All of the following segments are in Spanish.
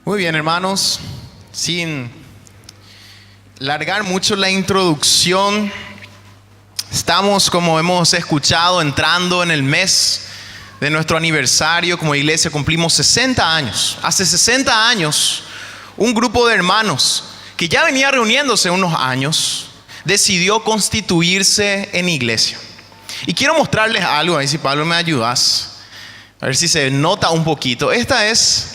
Muy bien, hermanos, sin largar mucho la introducción, estamos, como hemos escuchado, entrando en el mes de nuestro aniversario. Como iglesia cumplimos 60 años. Hace 60 años, un grupo de hermanos que ya venía reuniéndose unos años, decidió constituirse en iglesia. Y quiero mostrarles algo, ahí si Pablo me ayudas, a ver si se nota un poquito. Esta es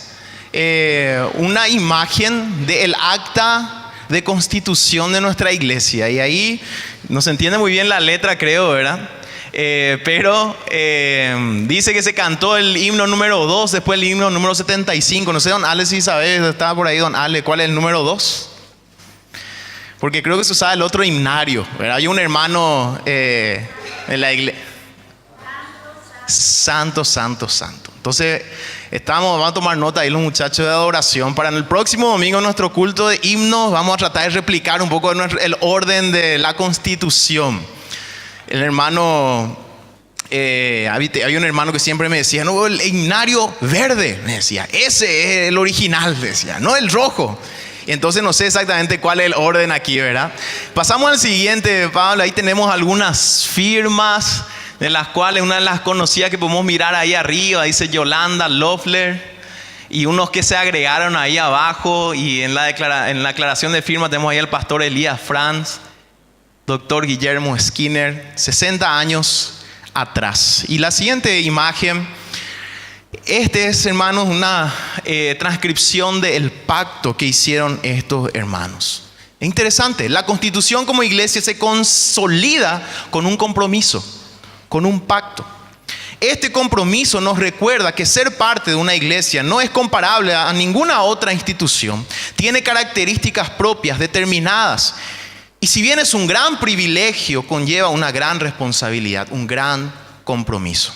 una imagen del acta de constitución de nuestra iglesia. Y ahí no se entiende muy bien la letra, creo, ¿verdad? Pero dice que se cantó el himno número 2, después el himno número 75. No sé, don Ale, si sabes, estaba por ahí don Ale, ¿cuál es el número 2? Porque creo que se usaba el otro himnario, ¿verdad? Hay un hermano en la iglesia. Santo, santo, santo. Entonces, vamos a tomar nota ahí los muchachos de adoración. Para el próximo domingo, nuestro culto de himnos, vamos a tratar de replicar un poco el orden de la constitución. El hermano, hay un hermano que siempre me decía, no, el himnario verde, me decía, ese es el original, decía, no el rojo. Y entonces no sé exactamente cuál es el orden aquí, ¿verdad? Pasamos al siguiente, Pablo. Ahí tenemos algunas firmas, de las cuales una de las conocidas que podemos mirar ahí arriba, dice Yolanda Loeffler, y unos que se agregaron ahí abajo. Y en la aclaración de firma tenemos ahí al pastor Elías Franz, doctor Guillermo Skinner, 60 años atrás. Y la siguiente imagen, es, hermanos, una transcripción del pacto que hicieron estos hermanos. Es interesante, la constitución como iglesia se consolida con un compromiso, con un pacto. Este compromiso nos recuerda que ser parte de una iglesia no es comparable a ninguna otra institución. Tiene características propias, determinadas. Y si bien es un gran privilegio, conlleva una gran responsabilidad, un gran compromiso.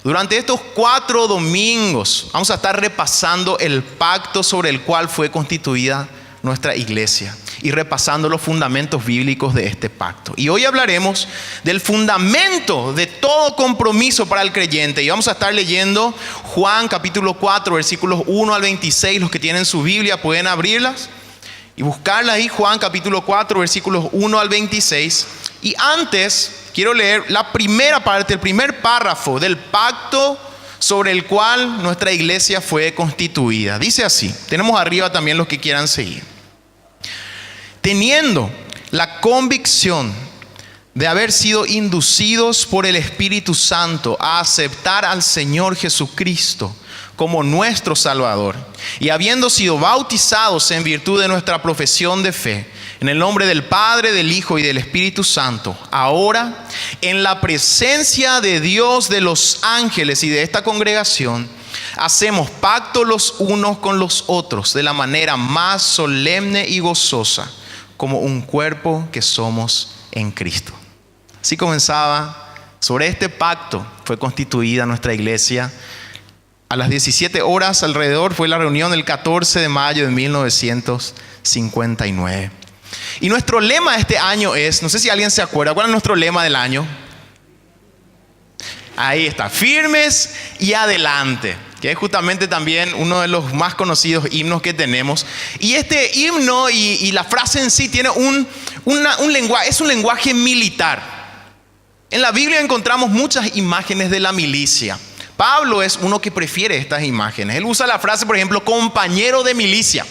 Durante estos 4 domingos vamos a estar repasando el pacto sobre el cual fue constituida nuestra iglesia y repasando los fundamentos bíblicos de este pacto. Y hoy hablaremos del fundamento de todo compromiso para el creyente. Y vamos a estar leyendo Juan capítulo 4, versículos 1 al 26. Los que tienen su Biblia pueden abrirlas y buscarla ahí. Juan capítulo 4, versículos 1 al 26. Y antes quiero leer la primera parte, el primer párrafo del pacto sobre el cual nuestra iglesia fue constituida. Dice así, tenemos arriba también los que quieran seguir. Teniendo la convicción de haber sido inducidos por el Espíritu Santo a aceptar al Señor Jesucristo como nuestro Salvador, y habiendo sido bautizados en virtud de nuestra profesión de fe, en el nombre del Padre, del Hijo y del Espíritu Santo, ahora, en la presencia de Dios, de los ángeles y de esta congregación, hacemos pacto los unos con los otros de la manera más solemne y gozosa, como un cuerpo que somos en Cristo. Así comenzaba. Sobre este pacto fue constituida nuestra iglesia. A las 17 horas alrededor fue la reunión del 14 de mayo de 1959. Y nuestro lema este año es, no sé si alguien se acuerda, ¿cuál es nuestro lema del año? Ahí está, firmes y adelante, que es justamente también uno de los más conocidos himnos que tenemos. Y este himno y la frase en sí tiene un lenguaje, es un lenguaje militar. En la Biblia encontramos muchas imágenes de la milicia. Pablo es uno que prefiere estas imágenes. Él usa la frase, por ejemplo, compañero de milicia.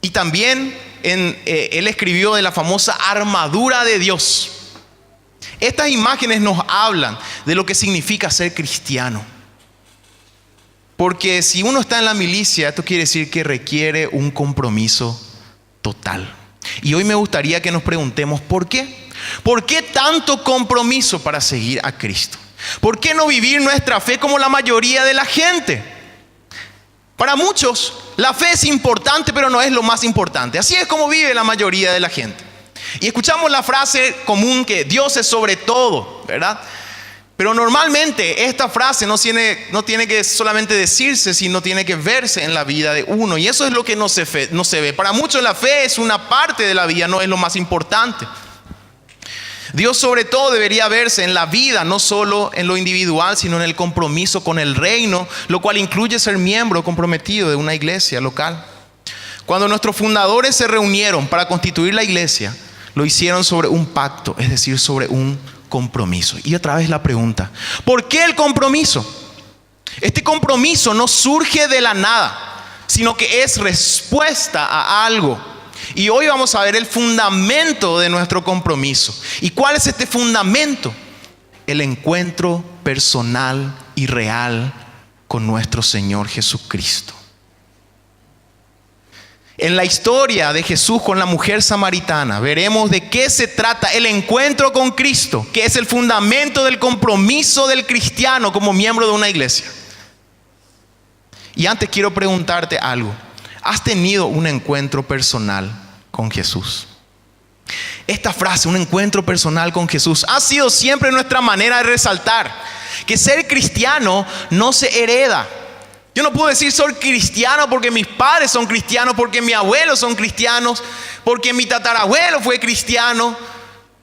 Y también él escribió de la famosa armadura de Dios. Estas imágenes nos hablan de lo que significa ser cristiano. Porque si uno está en la milicia, esto quiere decir que requiere un compromiso total. Y hoy me gustaría que nos preguntemos ¿por qué? ¿Por qué tanto compromiso para seguir a Cristo? ¿Por qué no vivir nuestra fe como la mayoría de la gente? Para muchos, la fe es importante, pero no es lo más importante. Así es como vive la mayoría de la gente. Y escuchamos la frase común que Dios es sobre todo, ¿verdad? Pero normalmente esta frase no tiene que solamente decirse, sino tiene que verse en la vida de uno. Y eso es lo que no se ve. Para muchos la fe es una parte de la vida, no es lo más importante. Dios sobre todo debería verse en la vida, no solo en lo individual, sino en el compromiso con el reino, lo cual incluye ser miembro comprometido de una iglesia local. Cuando nuestros fundadores se reunieron para constituir la iglesia, lo hicieron sobre un pacto, es decir, sobre un compromiso. Y otra vez la pregunta, ¿por qué el compromiso? Este compromiso no surge de la nada, sino que es respuesta a algo. Y hoy vamos a ver el fundamento de nuestro compromiso. ¿Y cuál es este fundamento? El encuentro personal y real con nuestro Señor Jesucristo. En la historia de Jesús con la mujer samaritana, veremos de qué se trata el encuentro con Cristo, que es el fundamento del compromiso del cristiano como miembro de una iglesia. Y antes quiero preguntarte algo. ¿Has tenido un encuentro personal con Jesús? Esta frase, un encuentro personal con Jesús, ha sido siempre nuestra manera de resaltar que ser cristiano no se hereda. Yo no puedo decir soy cristiano porque mis padres son cristianos, porque mis abuelos son cristianos, porque mi tatarabuelo fue cristiano.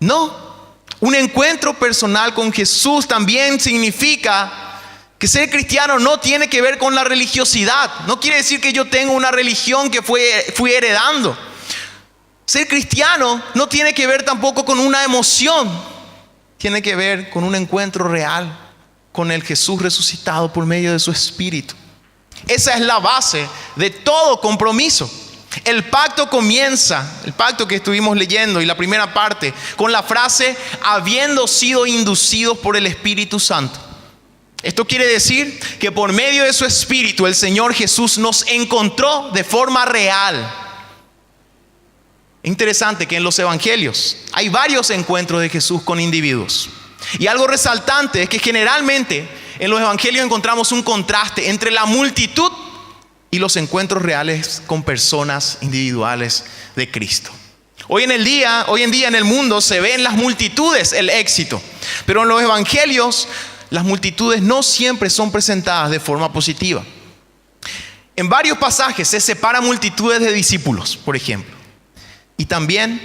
No, un encuentro personal con Jesús también significa que ser cristiano no tiene que ver con la religiosidad. No quiere decir que yo tengo una religión que fui heredando. Ser cristiano no tiene que ver tampoco con una emoción. Tiene que ver con un encuentro real con el Jesús resucitado por medio de su Espíritu. Esa es la base de todo compromiso. El pacto comienza, el pacto que estuvimos leyendo y la primera parte, con la frase, habiendo sido inducidos por el Espíritu Santo. Esto quiere decir que por medio de su Espíritu el Señor Jesús nos encontró de forma real. Interesante que en los evangelios hay varios encuentros de Jesús con individuos. Y algo resaltante es que generalmente en los evangelios encontramos un contraste entre la multitud y los encuentros reales con personas individuales de Cristo. Hoy en día en el mundo se ve en las multitudes el éxito, pero en los evangelios las multitudes no siempre son presentadas de forma positiva. En varios pasajes se separan multitudes de discípulos, por ejemplo. Y también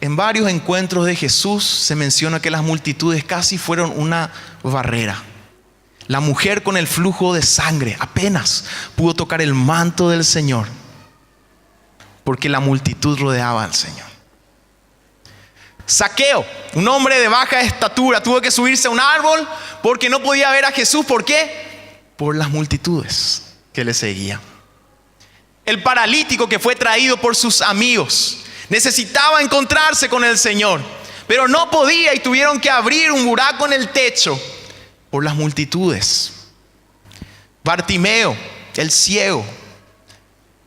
en varios encuentros de Jesús se menciona que las multitudes casi fueron una barrera. La mujer con el flujo de sangre apenas pudo tocar el manto del Señor porque la multitud rodeaba al Señor. Zaqueo, un hombre de baja estatura, tuvo que subirse a un árbol porque no podía ver a Jesús. ¿Por qué? Por las multitudes que le seguían. El paralítico que fue traído por sus amigos necesitaba encontrarse con el Señor, pero no podía y tuvieron que abrir un buraco en el techo por las multitudes. Bartimeo, el ciego,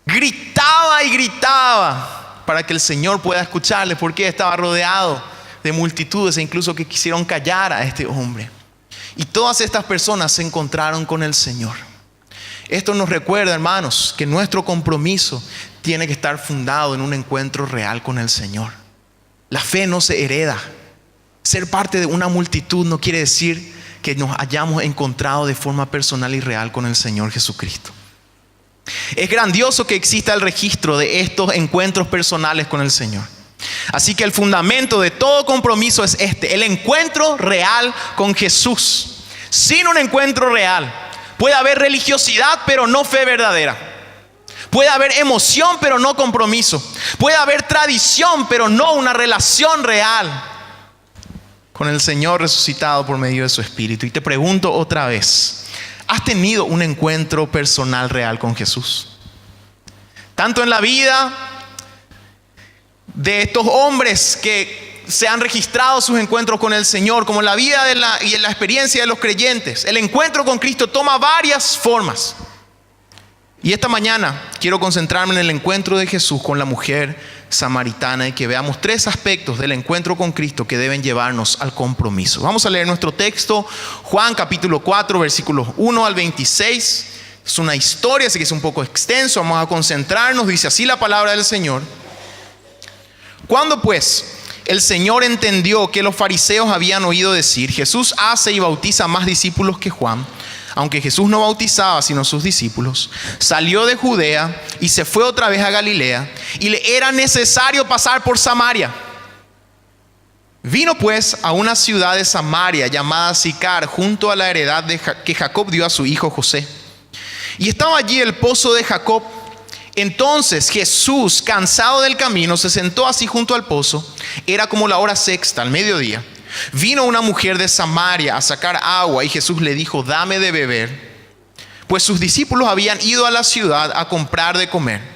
gritaba y gritaba para que el Señor pueda escucharle, porque estaba rodeado de multitudes e incluso que quisieron callar a este hombre. Y todas estas personas se encontraron con el Señor. Esto nos recuerda, hermanos, que nuestro compromiso tiene que estar fundado en un encuentro real con el Señor. La fe no se hereda. Ser parte de una multitud no quiere decir que nos hayamos encontrado de forma personal y real con el Señor Jesucristo. Es grandioso que exista el registro de estos encuentros personales con el Señor. Así que el fundamento de todo compromiso es el encuentro real con Jesús. Sin un encuentro real puede haber religiosidad, pero no fe verdadera. Puede haber emoción, pero no compromiso. Puede haber tradición, pero no una relación real con el Señor resucitado por medio de su Espíritu. Y te pregunto otra vez, ¿has tenido un encuentro personal real con Jesús? Tanto en la vida de estos hombres que se han registrado sus encuentros con el Señor, como en la vida y en la experiencia de los creyentes. El encuentro con Cristo toma varias formas. Y esta mañana quiero concentrarme en el encuentro de Jesús con la mujer samaritana y que veamos tres aspectos del encuentro con Cristo que deben llevarnos al compromiso. Vamos a leer nuestro texto, Juan capítulo 4, versículos 1 al 26. Es una historia, así que es un poco extenso, vamos a concentrarnos. Dice así la palabra del Señor. Cuando pues el Señor entendió que los fariseos habían oído decir, Jesús hace y bautiza más discípulos que Juan, aunque Jesús no bautizaba sino sus discípulos, salió de Judea y se fue otra vez a Galilea, y le era necesario pasar por Samaria. Vino pues a una ciudad de Samaria llamada Sicar, junto a la heredad que Jacob dio a su hijo José. Y estaba allí el pozo de Jacob. Entonces Jesús, cansado del camino, se sentó así junto al pozo. Era como la hora sexta, al mediodía. Vino una mujer de Samaria a sacar agua y Jesús le dijo: dame de beber. Pues sus discípulos habían ido a la ciudad a comprar de comer.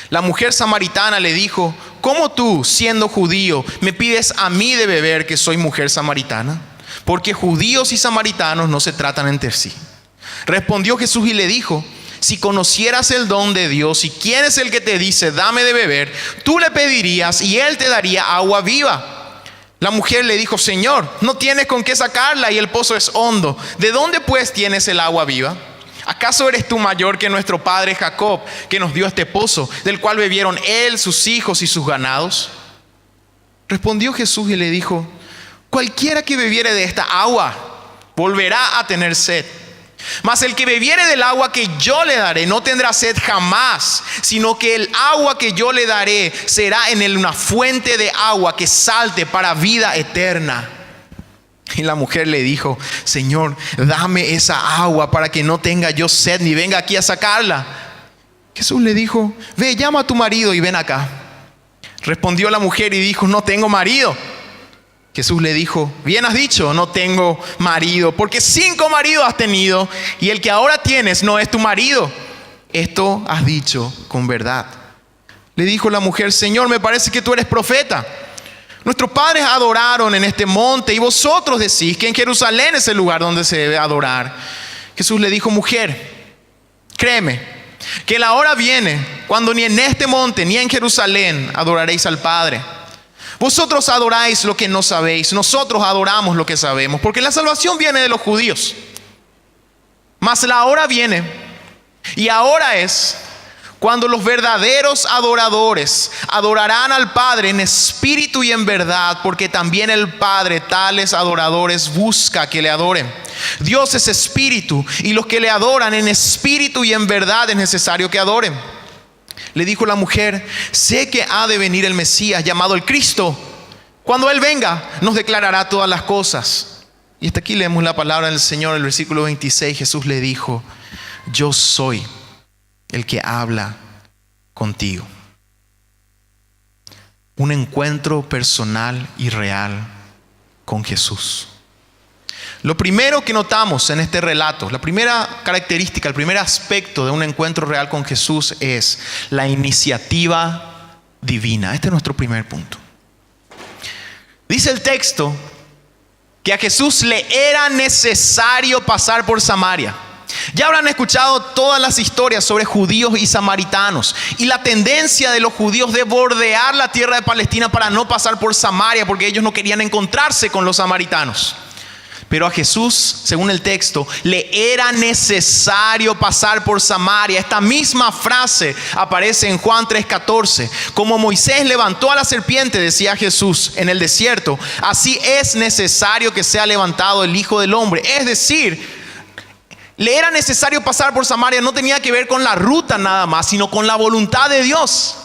La mujer samaritana le dijo: ¿cómo tú, siendo judío, me pides a mí de beber, que soy mujer samaritana? Porque judíos y samaritanos no se tratan entre sí. Respondió Jesús y le dijo: si conocieras el don de Dios y quién es el que te dice dame de beber, tú le pedirías y él te daría agua viva. La mujer le dijo: Señor, no tienes con qué sacarla y el pozo es hondo. ¿De dónde pues tienes el agua viva? ¿Acaso eres tú mayor que nuestro padre Jacob, que nos dio este pozo, del cual bebieron él, sus hijos y sus ganados? Respondió Jesús y le dijo: cualquiera que bebiere de esta agua volverá a tener sed. Mas el que bebiere del agua que yo le daré no tendrá sed jamás, sino que el agua que yo le daré será en él una fuente de agua que salte para vida eterna. Y la mujer le dijo: Señor, dame esa agua para que no tenga yo sed ni venga aquí a sacarla. Jesús le dijo: ve, llama a tu marido y ven acá. Respondió la mujer y dijo: no tengo marido. Jesús le dijo: bien has dicho, no tengo marido, porque 5 maridos has tenido y el que ahora tienes no es tu marido. Esto has dicho con verdad. Le dijo la mujer: Señor, me parece que tú eres profeta. Nuestros padres adoraron en este monte y vosotros decís que en Jerusalén es el lugar donde se debe adorar. Jesús le dijo: mujer, créeme que la hora viene cuando ni en este monte ni en Jerusalén adoraréis al Padre. Vosotros adoráis lo que no sabéis, nosotros adoramos lo que sabemos, porque la salvación viene de los judíos. Mas la hora viene, y ahora es, cuando los verdaderos adoradores adorarán al Padre en espíritu y en verdad, porque también el Padre tales adoradores busca que le adoren. Dios es espíritu, y los que le adoran en espíritu y en verdad es necesario que adoren. Le dijo la mujer: sé que ha de venir el Mesías, llamado el Cristo. Cuando Él venga, nos declarará todas las cosas. Y hasta aquí leemos la palabra del Señor. En el versículo 26, Jesús le dijo: yo soy el que habla contigo. Un encuentro personal y real con Jesús. Lo primero que notamos en este relato, la primera característica, el primer aspecto de un encuentro real con Jesús es la iniciativa divina. Este es nuestro primer punto. Dice el texto que a Jesús le era necesario pasar por Samaria. Ya habrán escuchado todas las historias sobre judíos y samaritanos y la tendencia de los judíos de bordear la tierra de Palestina para no pasar por Samaria, porque ellos no querían encontrarse con los samaritanos. Pero a Jesús, según el texto, le era necesario pasar por Samaria. Esta misma frase aparece en Juan 3:14. Como Moisés levantó a la serpiente, decía Jesús, en el desierto, así es necesario que sea levantado el Hijo del Hombre. Es decir, le era necesario pasar por Samaria. No tenía que ver con la ruta nada más, sino con la voluntad de Dios.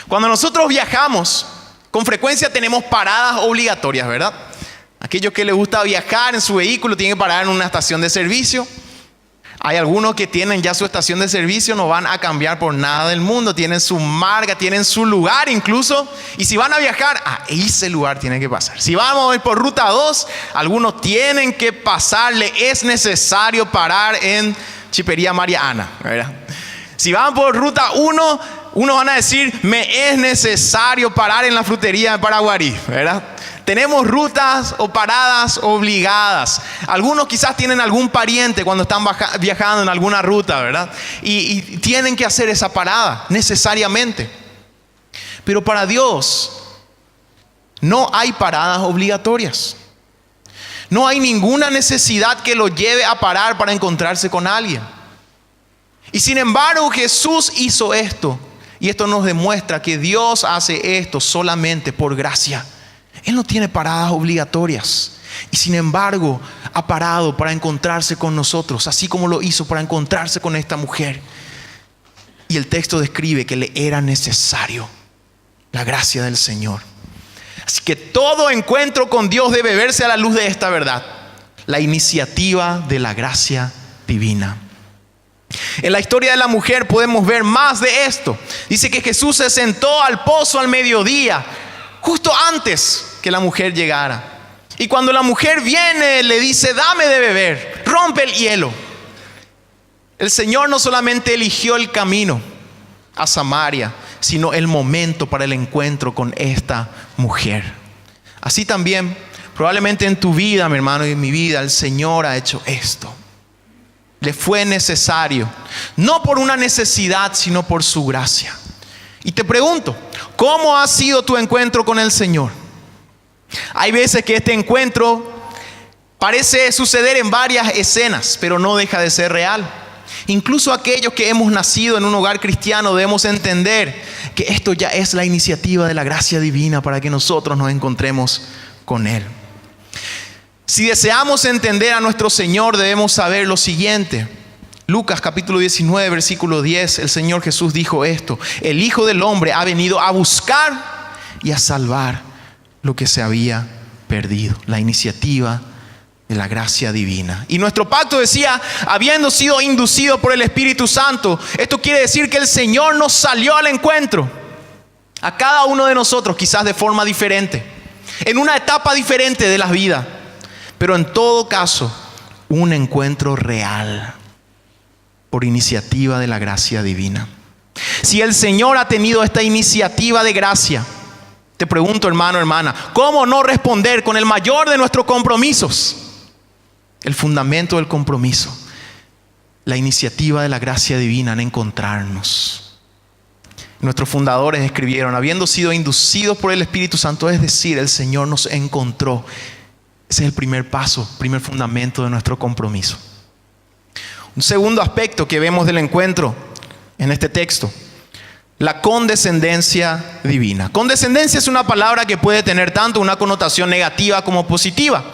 Cuando nosotros viajamos, con frecuencia tenemos paradas obligatorias, ¿verdad? Aquellos que les gusta viajar en su vehículo tienen que parar en una estación de servicio. Hay algunos que tienen ya su estación de servicio, no van a cambiar por nada del mundo. Tienen su marca, tienen su lugar incluso. Y si van a viajar, a ese lugar tienen que pasar. Si vamos a ir por ruta 2, algunos tienen que pasarle. Es necesario parar en Chipería María Ana, ¿verdad? Si van por ruta 1, unos van a decir: me es necesario parar en la frutería de Paraguarí, ¿verdad? Tenemos rutas o paradas obligadas. Algunos quizás tienen algún pariente cuando están viajando en alguna ruta, ¿verdad? Y tienen que hacer esa parada necesariamente. Pero para Dios no hay paradas obligatorias. No hay ninguna necesidad que lo lleve a parar para encontrarse con alguien. Y sin embargo, Jesús hizo esto. Y esto nos demuestra que Dios hace esto solamente por gracia. Él no tiene paradas obligatorias. Y sin embargo, ha parado para encontrarse con nosotros, así como lo hizo para encontrarse con esta mujer. Y el texto describe que le era necesario la gracia del Señor. Así que todo encuentro con Dios debe verse a la luz de esta verdad: la iniciativa de la gracia divina. En la historia de la mujer podemos ver más de esto. Dice que Jesús se sentó al pozo al mediodía, justo antes que la mujer llegara. Y cuando la mujer viene, le dice: dame de beber, rompe el hielo. El Señor no solamente eligió el camino a Samaria, sino el momento para el encuentro con esta mujer. Así también, probablemente en tu vida, mi hermano, y en mi vida, el Señor ha hecho esto. Le fue necesario, no por una necesidad, sino por su gracia. Y te pregunto, ¿cómo ha sido tu encuentro con el Señor? Hay veces que este encuentro parece suceder en varias escenas, pero no deja de ser real. Incluso aquellos que hemos nacido en un hogar cristiano debemos entender que esto ya es la iniciativa de la gracia divina para que nosotros nos encontremos con Él. Si deseamos entender a nuestro Señor, debemos saber lo siguiente. Lucas capítulo 19, versículo 10, el Señor Jesús dijo esto: el Hijo del Hombre ha venido a buscar y a salvar lo que se había perdido. La iniciativa de la gracia divina. Y nuestro pacto decía: habiendo sido inducido por el Espíritu Santo. Esto quiere decir que el Señor nos salió al encuentro a cada uno de nosotros, quizás de forma diferente, en una etapa diferente de la vida, pero en todo caso un encuentro real por iniciativa de la gracia divina. Si el Señor ha tenido esta iniciativa de gracia, te pregunto, hermano, hermana, ¿cómo no responder con el mayor de nuestros compromisos? El fundamento del compromiso, la iniciativa de la gracia divina en encontrarnos. Nuestros fundadores escribieron: habiendo sido inducidos por el Espíritu Santo, es decir, el Señor nos encontró. Ese es el primer paso, primer fundamento de nuestro compromiso. Un segundo aspecto que vemos del encuentro en este texto: la condescendencia divina. Condescendencia es una palabra que puede tener tanto una connotación negativa como positiva.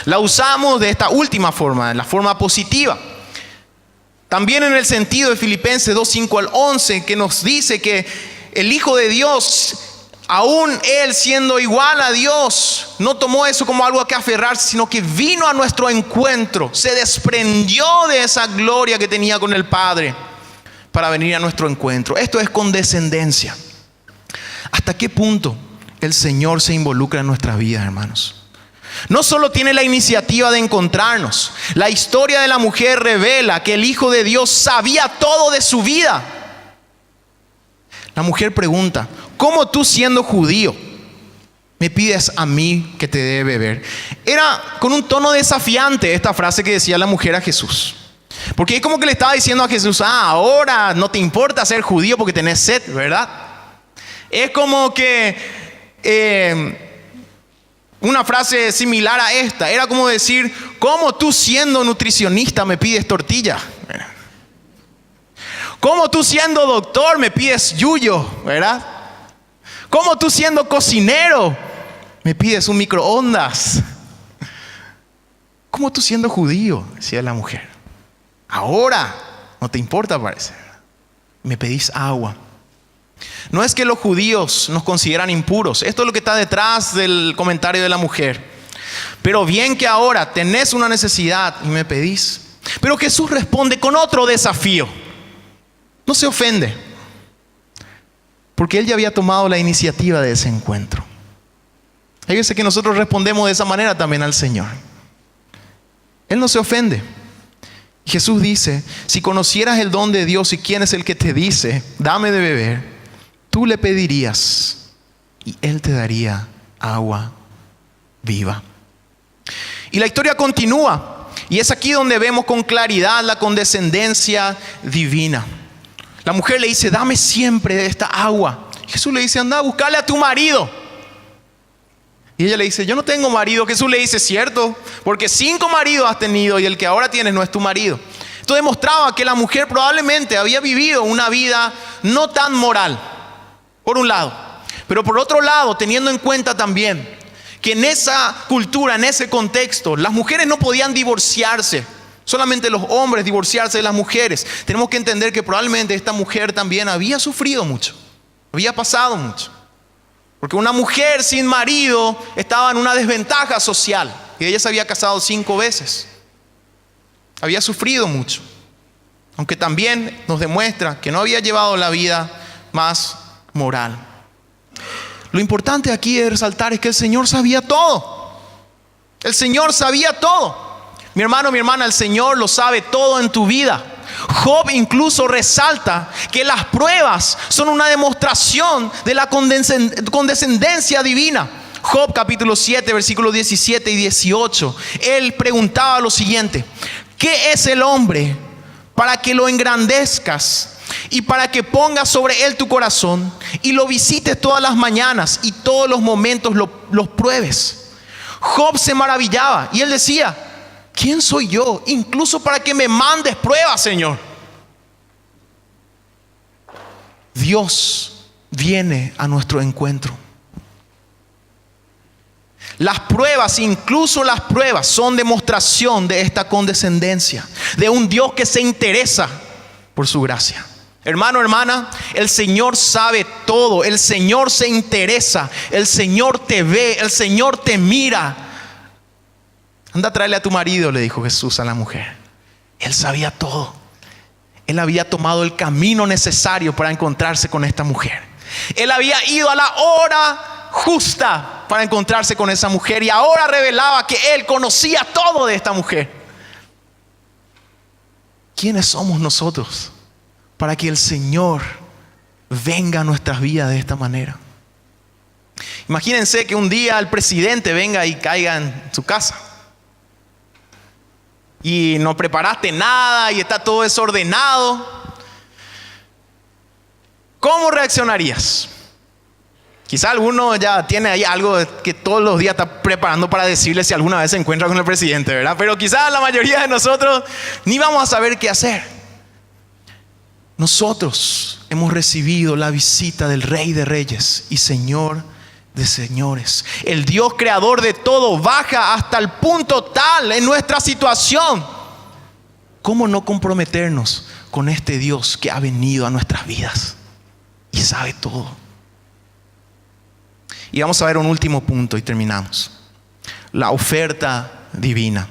La usamos de esta última forma, en la forma positiva. También en el sentido de Filipenses 2, 5 al 11, que nos dice que el Hijo de Dios, aún Él siendo igual a Dios, no tomó eso como algo a que aferrarse, sino que vino a nuestro encuentro, se desprendió de esa gloria que tenía con el Padre para venir a nuestro encuentro. Esto es condescendencia. ¿Hasta qué punto el Señor se involucra en nuestras vidas, hermanos? No solo tiene la iniciativa de encontrarnos. La historia de la mujer revela que el Hijo de Dios sabía todo de su vida. La mujer pregunta: ¿cómo tú, siendo judío, me pides a mí que te dé beber? Era con un tono desafiante esta frase que decía la mujer a Jesús. Porque es como que le estaba diciendo a Jesús: ahora no te importa ser judío porque tenés sed, ¿verdad? Es como que una frase similar a esta. Era como decir: ¿cómo tú, siendo nutricionista, me pides tortilla? ¿Cómo tú, siendo doctor, me pides yuyo? ¿Verdad? ¿Cómo tú, siendo cocinero, me pides un microondas? ¿Cómo tú, siendo judío?, decía la mujer, ahora no te importa, parece, me pedís agua. No es que los judíos nos consideran impuros. Esto es lo que está detrás del comentario de la mujer. Pero bien que ahora tenés una necesidad y me pedís. Pero Jesús responde con otro desafío. No se ofende, porque Él ya había tomado la iniciativa de ese encuentro. Hay veces que nosotros respondemos de esa manera también al Señor. Él no se ofende. Jesús dice: si conocieras el don de Dios y quién es el que te dice, dame de beber, tú le pedirías y Él te daría agua viva. Y la historia continúa, y es aquí donde vemos con claridad la condescendencia divina. La mujer le dice: dame siempre de esta agua. Jesús le dice: anda a buscarle a tu marido. Y ella le dice: yo no tengo marido. Jesús le dice: cierto, porque 5 maridos has tenido y el que ahora tienes no es tu marido. Esto demostraba que la mujer probablemente había vivido una vida no tan moral, por un lado. Pero por otro lado, teniendo en cuenta también que en esa cultura, en ese contexto, las mujeres no podían divorciarse. Solamente los hombres divorciarse de las mujeres. Tenemos que entender que probablemente esta mujer también había sufrido mucho, había pasado mucho. Porque una mujer sin marido estaba en una desventaja social. Y ella se había casado 5 veces. Había sufrido mucho. Aunque también nos demuestra que no había llevado la vida más moral. Lo importante aquí de resaltar es que el Señor sabía todo. El Señor sabía todo. Mi hermano, mi hermana, el Señor lo sabe todo en tu vida. Job incluso resalta que las pruebas son una demostración de la condescendencia divina. Job capítulo 7, versículos 17 y 18. Él preguntaba lo siguiente: ¿qué es el hombre para que lo engrandezcas y para que pongas sobre él tu corazón y lo visites todas las mañanas y todos los momentos los pruebes? Job se maravillaba y él decía: ¿quién soy yo incluso para que me mandes pruebas, Señor? Dios viene a nuestro encuentro. Las pruebas, incluso las pruebas, son demostración de esta condescendencia, de un Dios que se interesa por su gracia. Hermano, hermana, el Señor sabe todo, el Señor se interesa, el Señor te ve, el Señor te mira. Anda a traerle a tu marido, le dijo Jesús a la mujer. Él sabía todo. Él había tomado el camino necesario para encontrarse con esta mujer. Él había ido a la hora justa para encontrarse con esa mujer y ahora revelaba que él conocía todo de esta mujer. ¿Quiénes somos nosotros para que el Señor venga a nuestras vidas de esta manera? Imagínense que un día el presidente venga y caiga en su casa y no preparaste nada y está todo desordenado. ¿Cómo reaccionarías? Quizá alguno ya tiene ahí algo que todos los días está preparando para decirle si alguna vez se encuentra con el presidente, ¿verdad? Pero quizá la mayoría de nosotros ni vamos a saber qué hacer. Nosotros hemos recibido la visita del Rey de Reyes y Señor de señores. El Dios creador de todo baja hasta el punto tal en nuestra situación. ¿Cómo no comprometernos con este Dios que ha venido a nuestras vidas y sabe todo? Y vamos a ver un último punto y terminamos. La oferta divina.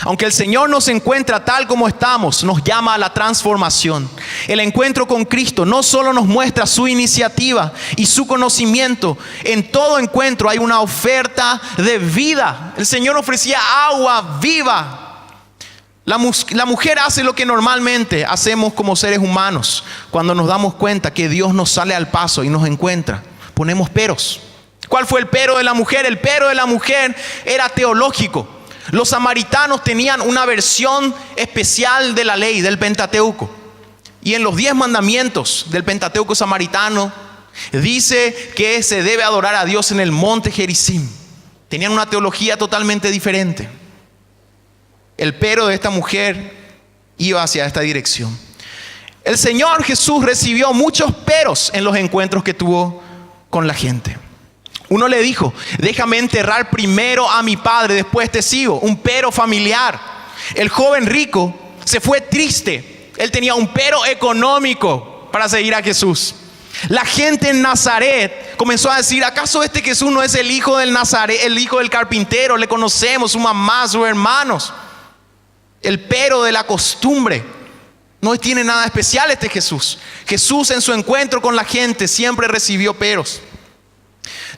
Aunque el Señor nos encuentra tal como estamos, nos llama a la transformación. El encuentro con Cristo no solo nos muestra su iniciativa y su conocimiento. En todo encuentro hay una oferta de vida. El Señor ofrecía agua viva. La mujer hace lo que normalmente hacemos como seres humanos. Cuando nos damos cuenta que Dios nos sale al paso y nos encuentra, ponemos peros. ¿Cuál fue el pero de la mujer? El pero de la mujer era teológico. Los samaritanos tenían una versión especial de la ley, del Pentateuco. Y en los 10 mandamientos del Pentateuco samaritano dice que se debe adorar a Dios en el monte Gerizim. Tenían una teología totalmente diferente. El pero de esta mujer iba hacia esta dirección. El Señor Jesús recibió muchos peros en los encuentros que tuvo con la gente. Uno le dijo: déjame enterrar primero a mi padre, después te sigo. Un pero familiar. El joven rico se fue triste. Él tenía un pero económico para seguir a Jesús. La gente en Nazaret comenzó a decir: ¿acaso este Jesús no es el hijo del Nazaret, el hijo del carpintero? Le conocemos, su mamá, sus hermanos. El pero de la costumbre. No tiene nada especial este Jesús. Jesús en su encuentro con la gente siempre recibió peros.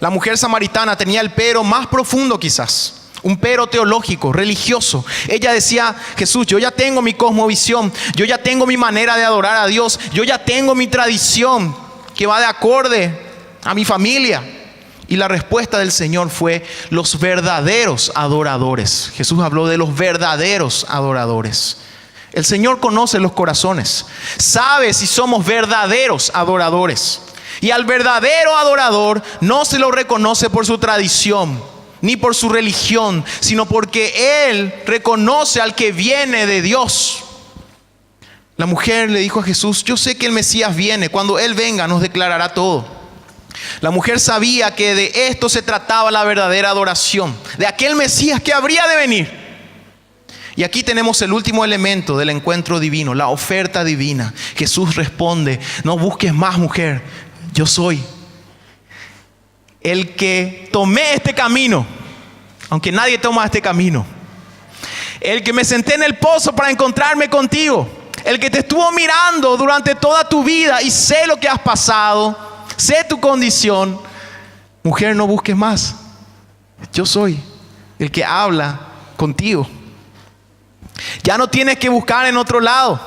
La mujer samaritana tenía el pero más profundo quizás. Un pero teológico, religioso. Ella decía: Jesús, yo ya tengo mi cosmovisión. Yo ya tengo mi manera de adorar a Dios. Yo ya tengo mi tradición que va de acorde a mi familia. Y la respuesta del Señor fue: los verdaderos adoradores. Jesús habló de los verdaderos adoradores. El Señor conoce los corazones, sabe si somos verdaderos adoradores. Y al verdadero adorador no se lo reconoce por su tradición ni por su religión, sino porque él reconoce al que viene de Dios. La mujer le dijo a Jesús: yo sé que el Mesías viene, cuando él venga nos declarará todo. La mujer sabía que de esto se trataba la verdadera adoración, de aquel Mesías que habría de venir. Y aquí tenemos el último elemento del encuentro divino, la oferta divina. Jesús responde: no busques más, mujer, yo soy. el que tomé este camino, aunque nadie toma este camino. El que me senté en el pozo para encontrarme contigo. El que te estuvo mirando durante toda tu vida y sé lo que has pasado, sé tu condición. Mujer, no busques más. Yo soy el que habla contigo. Ya no tienes que buscar en otro lado.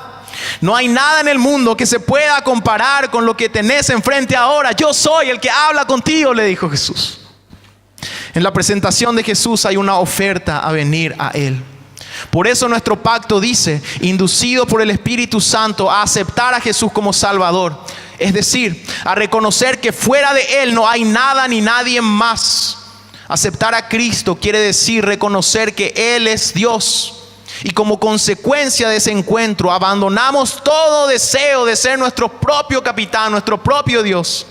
No hay nada en el mundo que se pueda comparar con lo que tenés enfrente ahora. Yo soy el que habla contigo, le dijo Jesús. En la presentación de Jesús hay una oferta a venir a Él. Por eso nuestro pacto dice, inducido por el Espíritu Santo a aceptar a Jesús como Salvador. Es decir, a reconocer que fuera de Él no hay nada ni nadie más. Aceptar a Cristo quiere decir reconocer que Él es Dios. Y como consecuencia de ese encuentro, abandonamos todo deseo de ser nuestro propio capitán, nuestro propio Dios.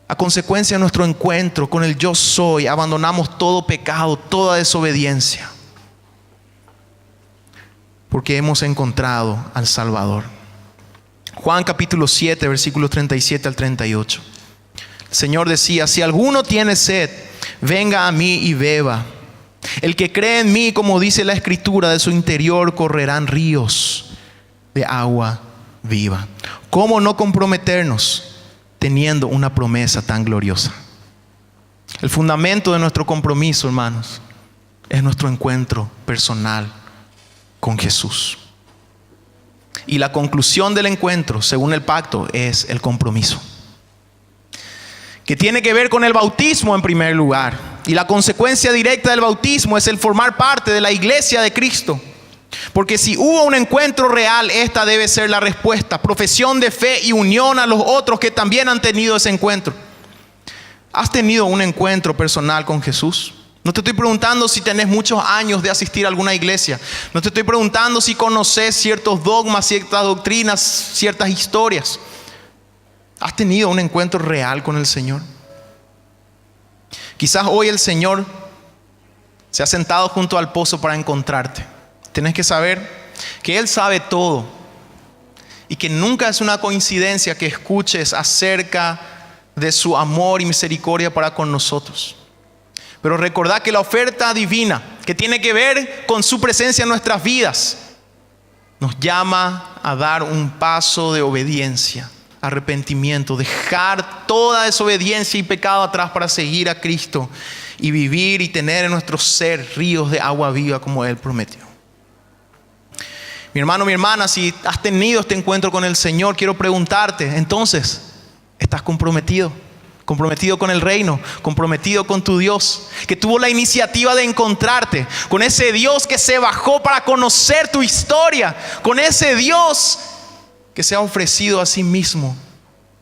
A consecuencia de nuestro encuentro con el yo soy, abandonamos todo pecado, toda desobediencia. Porque hemos encontrado al Salvador. Juan capítulo 7, versículos 37 al 38. El Señor decía, si alguno tiene sed, venga a mí y beba. El que cree en mí, como dice la Escritura, de su interior correrán ríos de agua viva. ¿Cómo no comprometernos teniendo una promesa tan gloriosa? El fundamento de nuestro compromiso, hermanos, es nuestro encuentro personal con Jesús. Y la conclusión del encuentro, según el pacto, es el compromiso, que tiene que ver con el bautismo en primer lugar. Y la consecuencia directa del bautismo es el formar parte de la iglesia de Cristo. Porque si hubo un encuentro real, esta debe ser la respuesta: profesión de fe y unión a los otros que también han tenido ese encuentro. ¿Has tenido un encuentro personal con Jesús? No te estoy preguntando si tenés muchos años de asistir a alguna iglesia. No te estoy preguntando si conoces ciertos dogmas, ciertas doctrinas, ciertas historias. ¿Has tenido un encuentro real con el Señor? Quizás hoy el Señor se ha sentado junto al pozo para encontrarte. Tienes que saber que Él sabe todo y que nunca es una coincidencia que escuches acerca de su amor y misericordia para con nosotros. Pero recordad que la oferta divina, que tiene que ver con su presencia en nuestras vidas, nos llama a dar un paso de obediencia, arrepentimiento, dejar toda desobediencia y pecado atrás para seguir a Cristo y vivir y tener en nuestro ser ríos de agua viva como Él prometió. Mi hermano, mi hermana, si has tenido este encuentro con el Señor, quiero preguntarte, entonces, ¿estás comprometido? Comprometido con el reino, comprometido con tu Dios, que tuvo la iniciativa de encontrarte, con ese Dios que se bajó para conocer tu historia, con ese Dios que se ha ofrecido a sí mismo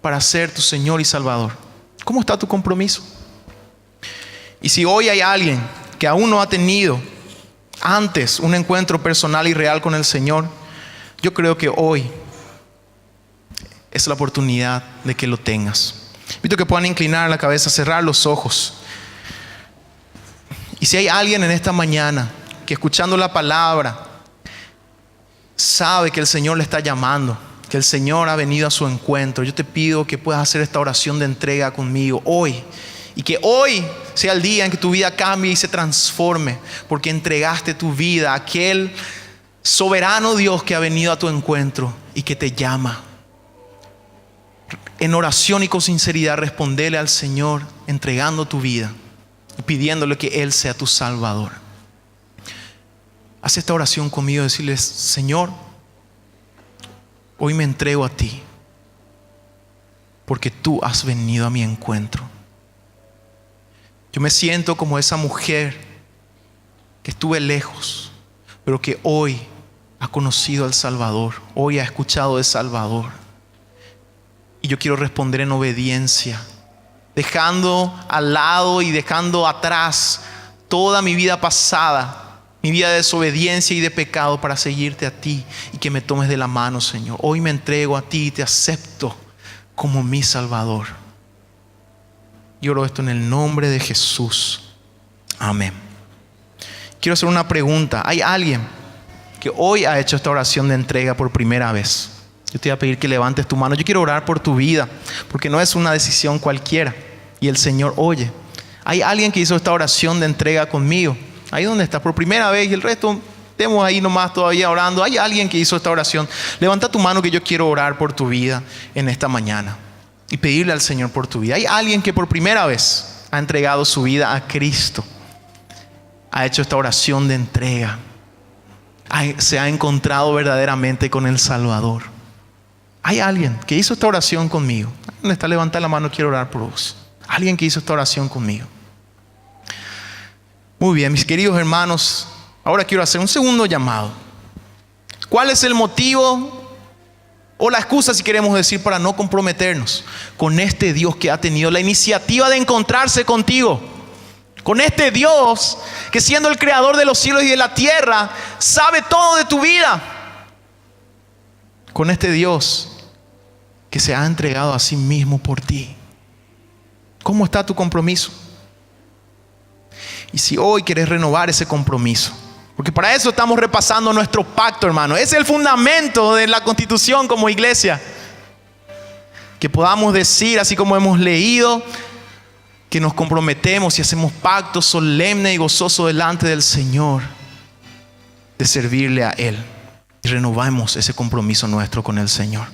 para ser tu Señor y Salvador. ¿Cómo está tu compromiso? Y si hoy hay alguien que aún no ha tenido antes un encuentro personal y real con el Señor, yo creo que hoy es la oportunidad de que lo tengas. Invito a que puedan inclinar la cabeza, cerrar los ojos. Y si hay alguien en esta mañana que escuchando la palabra sabe que el Señor le está llamando, que el Señor ha venido a su encuentro, yo te pido que puedas hacer esta oración de entrega conmigo hoy. Y que hoy sea el día en que tu vida cambie y se transforme, porque entregaste tu vida a aquel soberano Dios que ha venido a tu encuentro y que te llama. En oración y con sinceridad respondele al Señor, entregando tu vida y pidiéndole que Él sea tu Salvador. Haz esta oración conmigo, decirle: Señor, hoy me entrego a ti, porque tú has venido a mi encuentro. Yo me siento como esa mujer que estuve lejos, pero que hoy ha conocido al Salvador, hoy ha escuchado de Salvador. Y yo quiero responder en obediencia, dejando al lado y dejando atrás toda mi vida pasada, mi vida de desobediencia y de pecado, para seguirte a ti y que me tomes de la mano, Señor. Hoy me entrego a ti y te acepto como mi Salvador. Yo oro esto en el nombre de Jesús. Amén. Quiero hacer una pregunta. ¿Hay alguien que hoy ha hecho esta oración de entrega por primera vez? Yo te voy a pedir que levantes tu mano. Yo quiero orar por tu vida, porque no es una decisión cualquiera. y el Señor oye. Hay alguien que hizo esta oración de entrega conmigo. Ahí donde estás por primera vez y el resto estemos ahí nomás todavía orando. Hay alguien que hizo esta oración. Levanta tu mano que yo quiero orar por tu vida en esta mañana y pedirle al Señor por tu vida. Hay alguien que por primera vez ha entregado su vida a Cristo. Ha hecho esta oración de entrega. Se ha encontrado verdaderamente con el Salvador. Hay alguien que hizo esta oración conmigo. ¿Dónde está? Levanta la mano, quiero orar por vos. Alguien que hizo esta oración conmigo. Muy bien, mis queridos hermanos. Ahora quiero hacer un segundo llamado. ¿Cuál es el motivo o la excusa, si queremos decir, para no comprometernos con este Dios que ha tenido la iniciativa de encontrarse contigo? Con este Dios que, siendo el creador de los cielos y de la tierra, sabe todo de tu vida. Con este Dios que se ha entregado a sí mismo por ti. ¿Cómo está tu compromiso? Y si hoy quieres renovar ese compromiso, porque para eso estamos repasando nuestro pacto, hermano. Es el fundamento de la Constitución como iglesia. Que podamos decir, así como hemos leído, que nos comprometemos y hacemos pacto solemne y gozoso delante del Señor de servirle a Él. Y renovamos ese compromiso nuestro con el Señor.